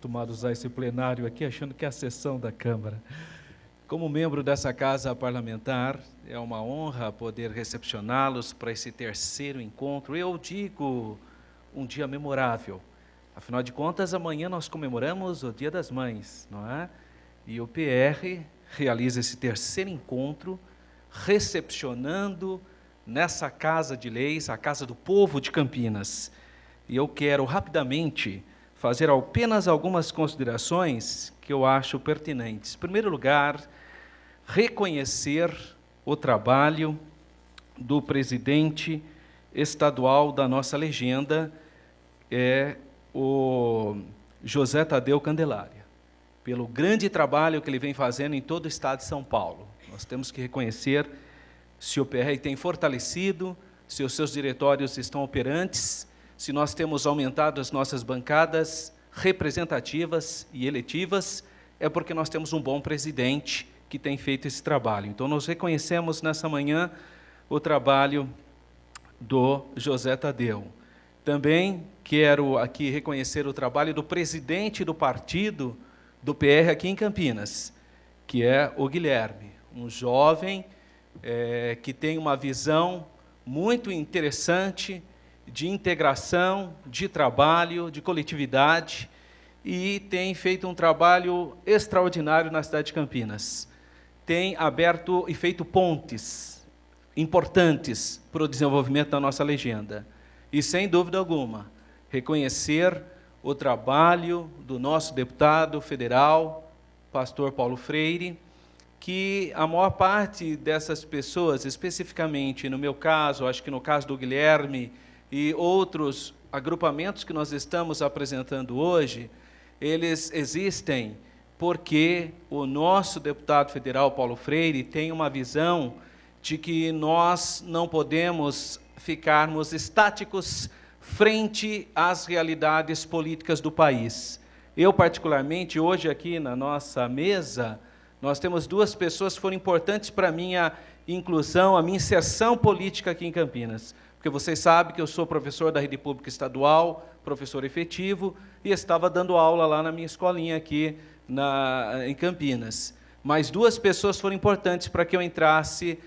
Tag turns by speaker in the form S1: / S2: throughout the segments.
S1: acostumado a usar esse plenário aqui, achando que é a sessão da Câmara. Como membro dessa Casa Parlamentar, é uma honra poder recepcioná-los para esse terceiro encontro. Eu digo, um dia memorável. Afinal de contas, amanhã nós comemoramos o Dia das Mães, não é? E o PR realiza esse terceiro encontro, recepcionando nessa Casa de Leis, a Casa do Povo de Campinas. E eu quero rapidamente fazer apenas algumas considerações que eu acho pertinentes. Em primeiro lugar, reconhecer o trabalho do presidente estadual da nossa legenda, o José Tadeu Candelária, pelo grande trabalho que ele vem fazendo em todo o estado de São Paulo. Nós temos que reconhecer se o PR tem fortalecido, se os seus diretórios estão operantes, se nós temos aumentado as nossas bancadas representativas e eletivas, é porque nós temos um bom presidente que tem feito esse trabalho. Então, nós reconhecemos nessa manhã o trabalho do José Tadeu. Também quero aqui reconhecer o trabalho do presidente do partido do PR aqui em Campinas, que é o Guilherme, um jovem que tem uma visão muito interessante de integração, de trabalho, de coletividade, e tem feito um trabalho extraordinário na cidade de Campinas. Tem aberto e feito pontes importantes para o desenvolvimento da nossa legenda. E, sem dúvida alguma, reconhecer o trabalho do nosso deputado federal, pastor Paulo Freire, que a maior parte dessas pessoas, especificamente no meu caso, acho que no caso do Guilherme e outros agrupamentos que nós estamos apresentando hoje, eles existem porque o nosso deputado federal, Paulo Freire, tem uma visão de que nós não podemos ficarmos estáticos frente às realidades políticas do país. Eu, particularmente, hoje aqui na nossa mesa, nós temos duas pessoas que foram importantes para a minha inclusão, a minha inserção política aqui em Campinas. Porque vocês sabem que eu sou professor da rede pública estadual, professor efetivo, e estava dando aula lá na minha escolinha aqui em Campinas. Mas duas pessoas foram importantes para que eu entrasse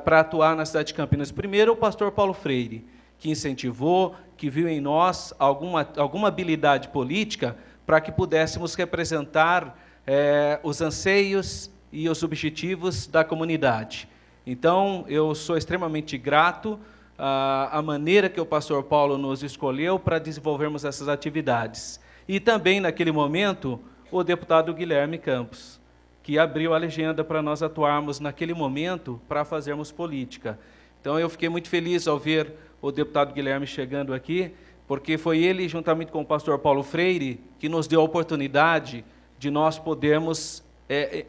S1: para atuar na cidade de Campinas. Primeiro, o pastor Paulo Freire, que incentivou, que viu em nós alguma habilidade política para que pudéssemos representar os anseios e os objetivos da comunidade. Então, eu sou extremamente grato à maneira que o pastor Paulo nos escolheu para desenvolvermos essas atividades. E também, naquele momento, o deputado Guilherme Campos, que abriu a legenda para nós atuarmos naquele momento para fazermos política. Então, eu fiquei muito feliz ao ver o deputado Guilherme chegando aqui, porque foi ele, juntamente com o pastor Paulo Freire, que nos deu a oportunidade de nós podermos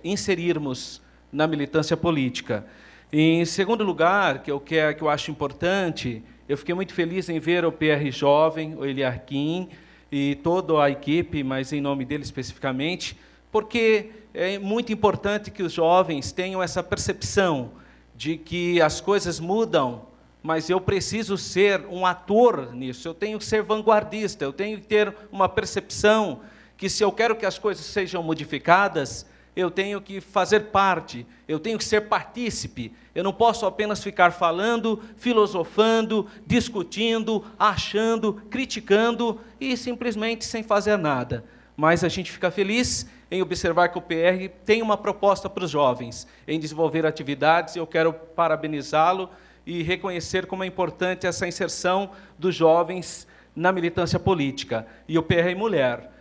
S1: inserirmos na militância política. Em segundo lugar, que eu acho importante, eu fiquei muito feliz em ver o PR Jovem, o Eliarquim, e toda a equipe, mas em nome dele especificamente, porque é muito importante que os jovens tenham essa percepção de que as coisas mudam, mas eu preciso ser um ator nisso, eu tenho que ser vanguardista, eu tenho que ter uma percepção que, se eu quero que as coisas sejam modificadas, eu tenho que fazer parte, eu tenho que ser partícipe, eu não posso apenas ficar falando, filosofando, discutindo, achando, criticando e simplesmente sem fazer nada. Mas a gente fica feliz em observar que o PR tem uma proposta para os jovens, em desenvolver atividades. Eu quero parabenizá-lo e reconhecer como é importante essa inserção dos jovens na militância política. E o PR Mulher,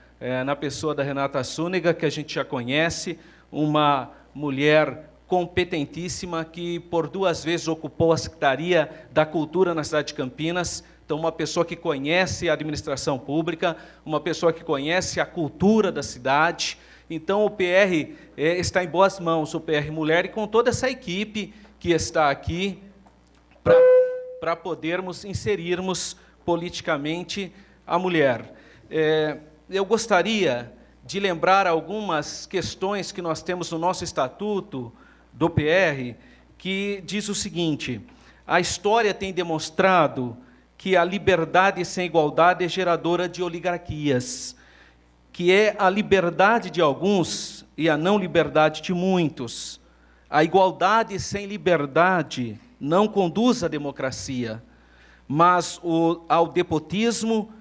S1: na pessoa da Renata Súnega, que a gente já conhece, uma mulher competentíssima que por 2 vezes ocupou a Secretaria da Cultura na cidade de Campinas. Então, uma pessoa que conhece a administração pública, uma pessoa que conhece a cultura da cidade. Então, o PR está em boas mãos, o PR Mulher, e com toda essa equipe que está aqui para podermos inserirmos politicamente a mulher. Eu gostaria de lembrar algumas questões que nós temos no nosso estatuto do PR, que diz o seguinte: a história tem demonstrado que a liberdade sem igualdade é geradora de oligarquias. que é a liberdade de alguns e a não liberdade de muitos. A igualdade sem liberdade não conduz à democracia, mas ao despotismo,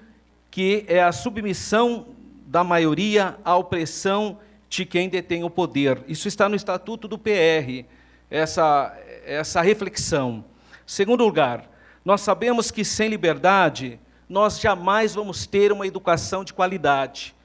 S1: que é a submissão da maioria à opressão de quem detém o poder. Isso está no Estatuto do PR, essa reflexão. Segundo lugar, nós sabemos que sem liberdade, nós jamais vamos ter uma educação de qualidade.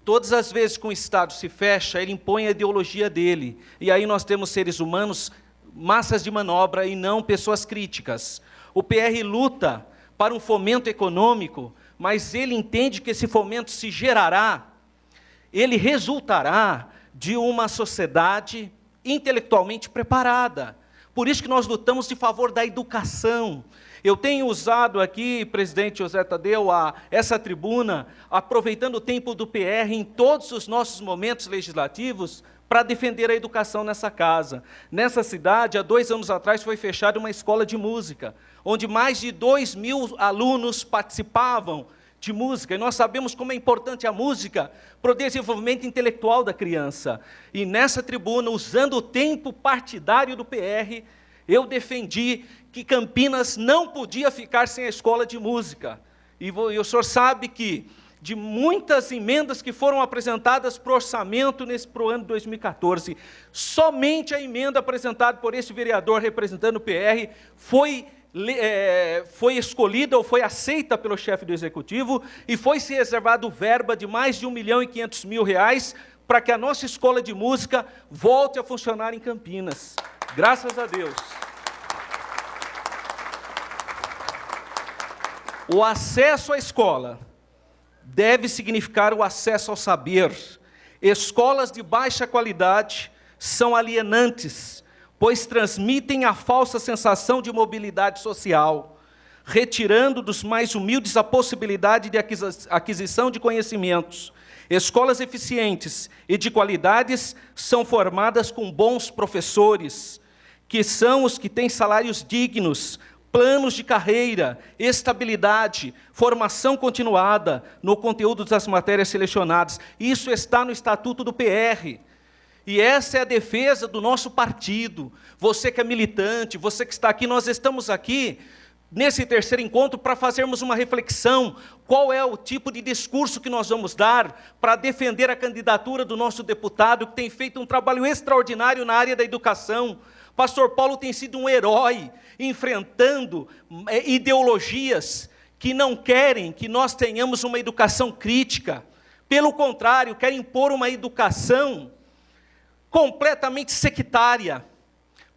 S1: Todas as vezes que um Estado se fecha, ele impõe a ideologia dele. E aí nós temos seres humanos, massas de manobra e não pessoas críticas. O PR luta para um fomento econômico, mas ele entende que esse fomento se gerará, ele resultará de uma sociedade intelectualmente preparada. Por isso que nós lutamos em favor da educação. Eu tenho usado aqui, presidente José Tadeu, essa tribuna, aproveitando o tempo do PR em todos os nossos momentos legislativos, para defender a educação nessa casa. Nessa cidade, há 2 anos atrás, foi fechada uma escola de música, onde mais de 2.000 alunos participavam de música, e nós sabemos como é importante a música para o desenvolvimento intelectual da criança. E nessa tribuna, usando o tempo partidário do PR, eu defendi que Campinas não podia ficar sem a escola de música. E o senhor sabe que, de muitas emendas que foram apresentadas para o orçamento para o ano 2014, somente a emenda apresentada por esse vereador representando o PR foi escolhida ou foi aceita pelo chefe do Executivo e foi-se reservado verba de mais de R$1.500.000 para que a nossa escola de música volte a funcionar em Campinas. Graças a Deus. O acesso à escola deve significar o acesso ao saber. Escolas de baixa qualidade são alienantes, pois transmitem a falsa sensação de mobilidade social, retirando dos mais humildes a possibilidade de aquisição de conhecimentos. Escolas eficientes e de qualidades são formadas com bons professores, que são os que têm salários dignos, planos de carreira, estabilidade, formação continuada no conteúdo das matérias selecionadas. Isso está no Estatuto do PR. E essa é a defesa do nosso partido. Você que é militante, você que está aqui, nós estamos aqui nesse terceiro encontro para fazermos uma reflexão. Qual é o tipo de discurso que nós vamos dar para defender a candidatura do nosso deputado, que tem feito um trabalho extraordinário na área da educação. Pastor Paulo tem sido um herói, enfrentando ideologias que não querem que nós tenhamos uma educação crítica. Pelo contrário, querem impor uma educação completamente sectária,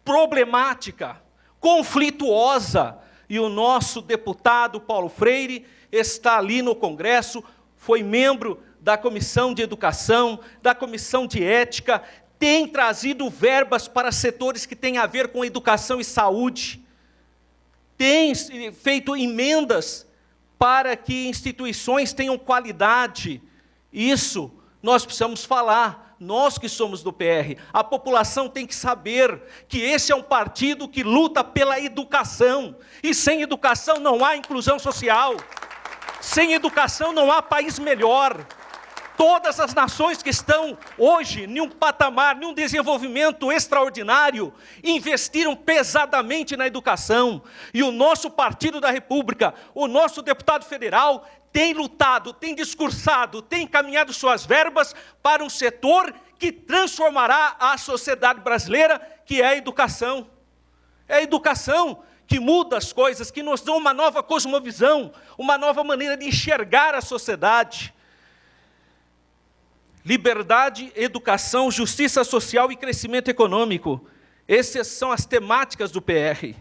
S1: problemática, conflituosa. E o nosso deputado Paulo Freire está ali no Congresso, foi membro da Comissão de Educação, da Comissão de Ética, tem trazido verbas para setores que têm a ver com educação e saúde, tem feito emendas para que instituições tenham qualidade. Isso nós precisamos falar, nós que somos do PR. A população tem que saber que esse é um partido que luta pela educação, e sem educação não há inclusão social, sem educação não há país melhor. Todas as nações que estão hoje em um patamar, em um desenvolvimento extraordinário, investiram pesadamente na educação. E o nosso Partido da República, o nosso deputado federal, tem lutado, tem discursado, tem encaminhado suas verbas para um setor que transformará a sociedade brasileira, que é a educação. É a educação que muda as coisas, que nos dá uma nova cosmovisão, uma nova maneira de enxergar a sociedade. Liberdade, educação, justiça social e crescimento econômico. Essas são as temáticas do PR.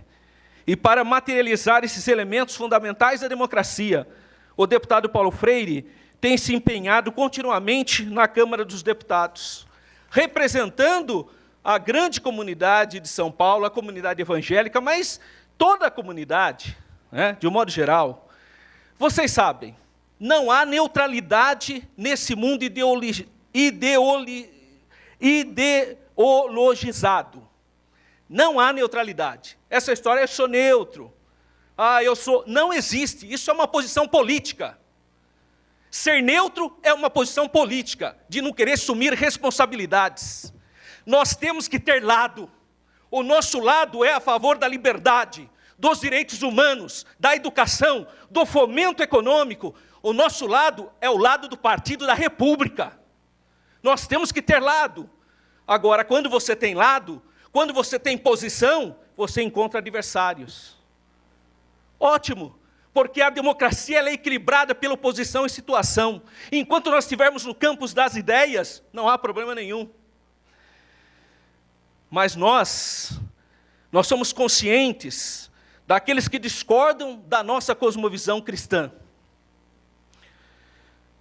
S1: E para materializar esses elementos fundamentais da democracia, o deputado Paulo Freire tem se empenhado continuamente na Câmara dos Deputados, representando a grande comunidade de São Paulo, a comunidade evangélica, mas toda a comunidade, né, de um modo geral. Vocês sabem, não há neutralidade nesse mundo ideologizado. Não há neutralidade. Essa história, eu sou neutro. Não existe. Isso é uma posição política. Ser neutro é uma posição política, de não querer assumir responsabilidades. Nós temos que ter lado. O nosso lado é a favor da liberdade, dos direitos humanos, da educação, do fomento econômico. O nosso lado é o lado do Partido da República. Nós temos que ter lado. Agora, quando você tem lado, quando você tem posição, você encontra adversários. Ótimo, porque a democracia ela é equilibrada pela posição e situação. Enquanto nós estivermos no campo das ideias, não há problema nenhum. Mas nós somos conscientes daqueles que discordam da nossa cosmovisão cristã.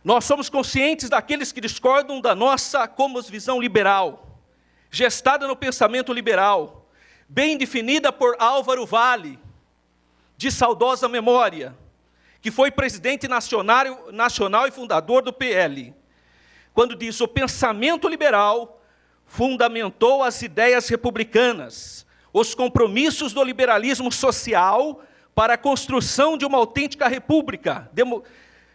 S1: Nós somos conscientes daqueles que discordam da nossa cosmovisão liberal, gestada no pensamento liberal, bem definida por Álvaro Valle, de saudosa memória, que foi presidente nacional e fundador do PL, quando diz: o pensamento liberal fundamentou as ideias republicanas, os compromissos do liberalismo social para a construção de uma autêntica república.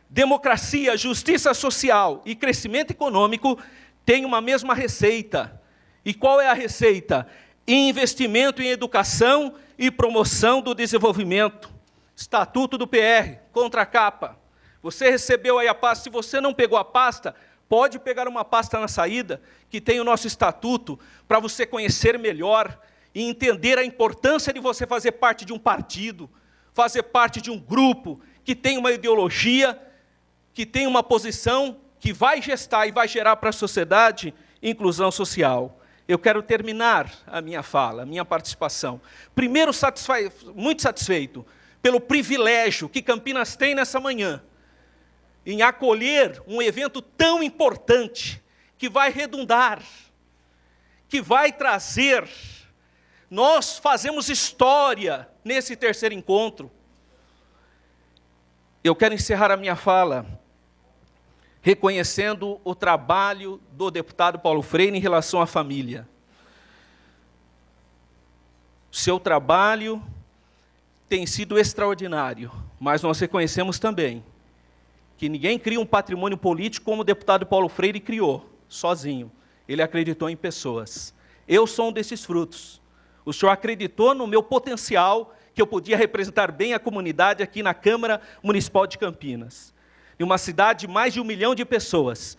S1: Democracia, justiça social e crescimento econômico têm uma mesma receita. E qual é a receita? Investimento em educação e promoção do desenvolvimento. Estatuto do PR, contracapa. Você recebeu aí a pasta, se você não pegou a pasta, pode pegar uma pasta na saída, que tem o nosso estatuto, para você conhecer melhor e entender a importância de você fazer parte de um partido, fazer parte de um grupo que tem uma ideologia, que tem uma posição que vai gestar e vai gerar para a sociedade inclusão social. Eu quero terminar a minha fala, a minha participação. Primeiro, muito satisfeito pelo privilégio que Campinas tem nessa manhã, em acolher um evento tão importante, que vai redundar, que vai trazer. Nós fazemos história nesse terceiro encontro. Eu quero encerrar a minha fala reconhecendo o trabalho do deputado Paulo Freire em relação à família. Seu trabalho tem sido extraordinário, mas nós reconhecemos também que ninguém cria um patrimônio político como o deputado Paulo Freire criou, sozinho. Ele acreditou em pessoas. Eu sou um desses frutos. O senhor acreditou no meu potencial, que eu podia representar bem a comunidade aqui na Câmara Municipal de Campinas. Em uma cidade de mais de 1 milhão de pessoas,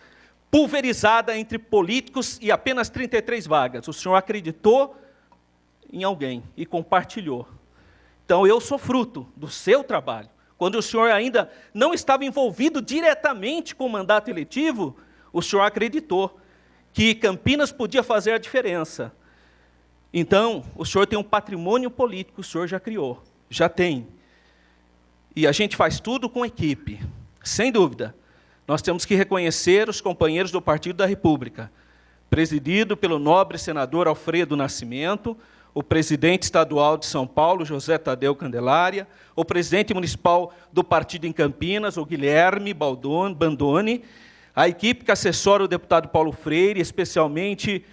S1: pulverizada entre políticos e apenas 33 vagas. O senhor acreditou em alguém e compartilhou. Então, eu sou fruto do seu trabalho. Quando o senhor ainda não estava envolvido diretamente com o mandato eletivo, o senhor acreditou que Campinas podia fazer a diferença. Então, o senhor tem um patrimônio político, o senhor já criou, já tem. E a gente faz tudo com equipe. Sem dúvida, nós temos que reconhecer os companheiros do Partido da República, presidido pelo nobre senador Alfredo Nascimento, o presidente estadual de São Paulo, José Tadeu Candelária, o presidente municipal do partido em Campinas, o Guilherme Bandoni, a equipe que assessora o deputado Paulo Freire, especialmente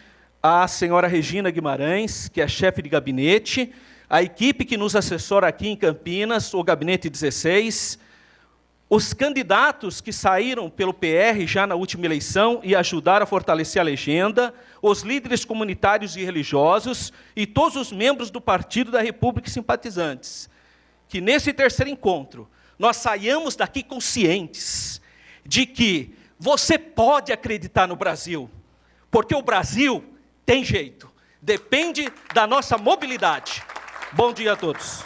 S1: a senhora Regina Guimarães, que é chefe de gabinete, a equipe que nos assessora aqui em Campinas, o Gabinete 16, os candidatos que saíram pelo PR já na última eleição e ajudaram a fortalecer a legenda, os líderes comunitários e religiosos e todos os membros do Partido da República e simpatizantes. Que nesse terceiro encontro, nós saiamos daqui conscientes de que você pode acreditar no Brasil, porque o Brasil tem jeito, depende da nossa mobilidade. Bom dia a todos.